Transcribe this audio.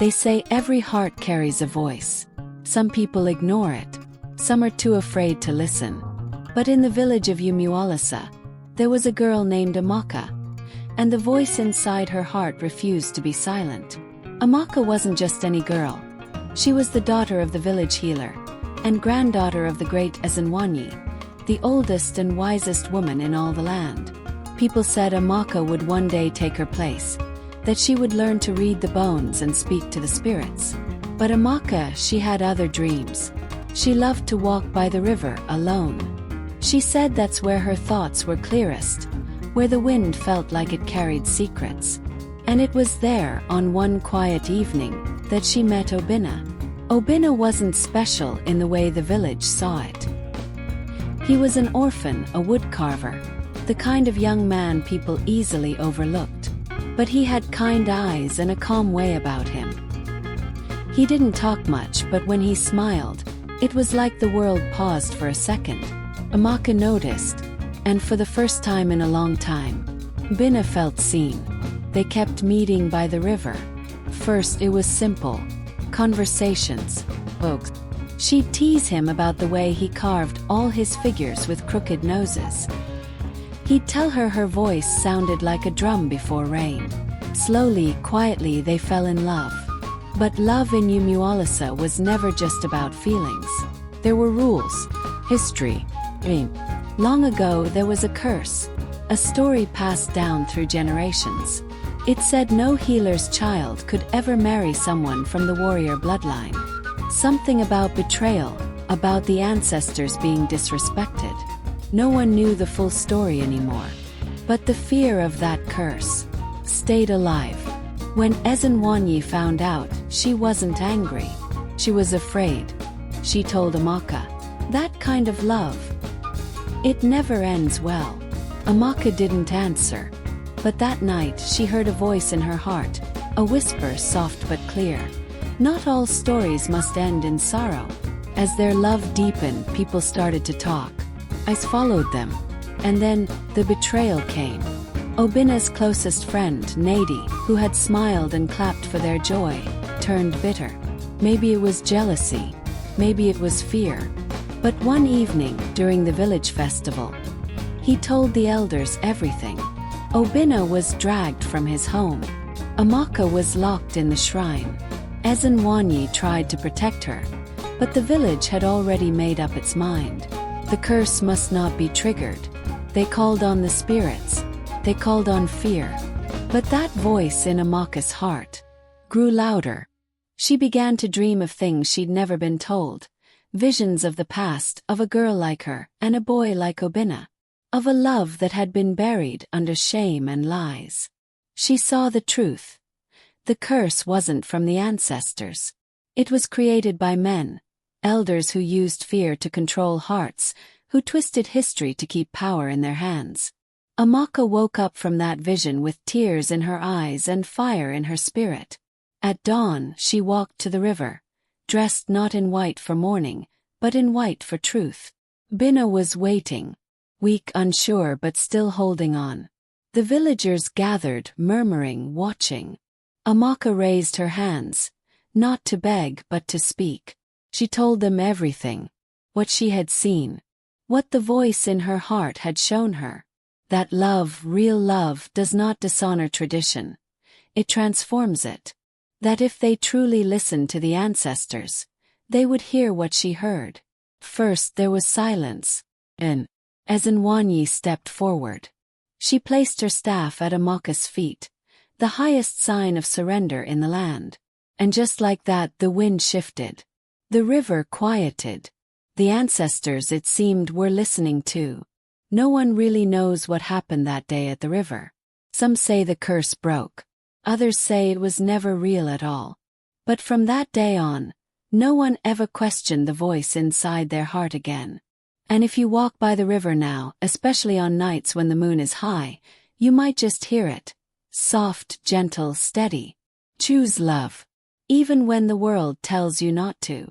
They say every heart carries a voice. Some people ignore it. Some are too afraid to listen. But in the village of Umualasa, there was a girl named Amaka, and the voice inside her heart refused to be silent. Amaka wasn't just any girl. She was the daughter of the village healer, and granddaughter of the great Ezenwanyi, the oldest and wisest woman in all the land. People said Amaka would one day take her place, that she would learn to read the bones and speak to the spirits. But Amaka, she had other dreams. She loved to walk by the river alone. She said that's where her thoughts were clearest, where the wind felt like it carried secrets. And it was there, on one quiet evening, that she met Obinna. Obinna wasn't special in the way the village saw it. He was an orphan, a woodcarver, the kind of young man people easily overlooked. But he had kind eyes and a calm way about him. He didn't talk much, but when he smiled, it was like the world paused for a second. Amaka noticed, and for the first time in a long time, Obinna felt seen. They kept meeting by the river. First it was simple. Conversations. Folks. She'd tease him about the way he carved all his figures with crooked noses. He'd tell her her voice sounded like a drum before rain. Slowly, quietly they fell in love. But love in Umualasa was never just about feelings. There were rules, history, dream. Long ago there was a curse, a story passed down through generations. It said no healer's child could ever marry someone from the warrior bloodline. Something about betrayal, about the ancestors being disrespected. No one knew the full story anymore. But the fear of that curse stayed alive. When Ezenwanyi found out, she wasn't angry. She was afraid. She told Amaka, "That kind of love, it never ends well." Amaka didn't answer. But that night she heard a voice in her heart, a whisper soft but clear. Not all stories must end in sorrow. As their love deepened, people started to talk. Eyes followed them. And then, the betrayal came. Obinna's closest friend, Nadi, who had smiled and clapped for their joy, turned bitter. Maybe it was jealousy. Maybe it was fear. But one evening, during the village festival, he told the elders everything. Obinna was dragged from his home. Amaka was locked in the shrine. Ezenwanyi tried to protect her, but the village had already made up its mind. The curse must not be triggered. They called on the spirits. They called on fear. But that voice in Amaka's heart grew louder. She began to dream of things she'd never been told. Visions of the past, of a girl like her, and a boy like Obinna. Of a love that had been buried under shame and lies. She saw the truth. The curse wasn't from the ancestors. It was created by men, elders who used fear to control hearts, who twisted history to keep power in their hands. Amaka woke up from that vision with tears in her eyes and fire in her spirit. At dawn, she walked to the river, dressed not in white for mourning, but in white for truth. Obinna was waiting. Weak, unsure, but still holding on. The villagers gathered, murmuring, watching. Amaka raised her hands, not to beg but to speak. She told them everything. What she had seen. What the voice in her heart had shown her. That love, real love, does not dishonor tradition. It transforms it. That if they truly listened to the ancestors, they would hear what she heard. First there was silence. Ezenwanyi stepped forward. She placed her staff at Amaka's feet, the highest sign of surrender in the land. And just like that, the wind shifted. The river quieted. The ancestors, it seemed, were listening too. No one really knows what happened that day at the river. Some say the curse broke. Others say it was never real at all. But from that day on, no one ever questioned the voice inside their heart again. And if you walk by the river now, especially on nights when the moon is high, you might just hear it. Soft, gentle, steady. Choose love. Even when the world tells you not to.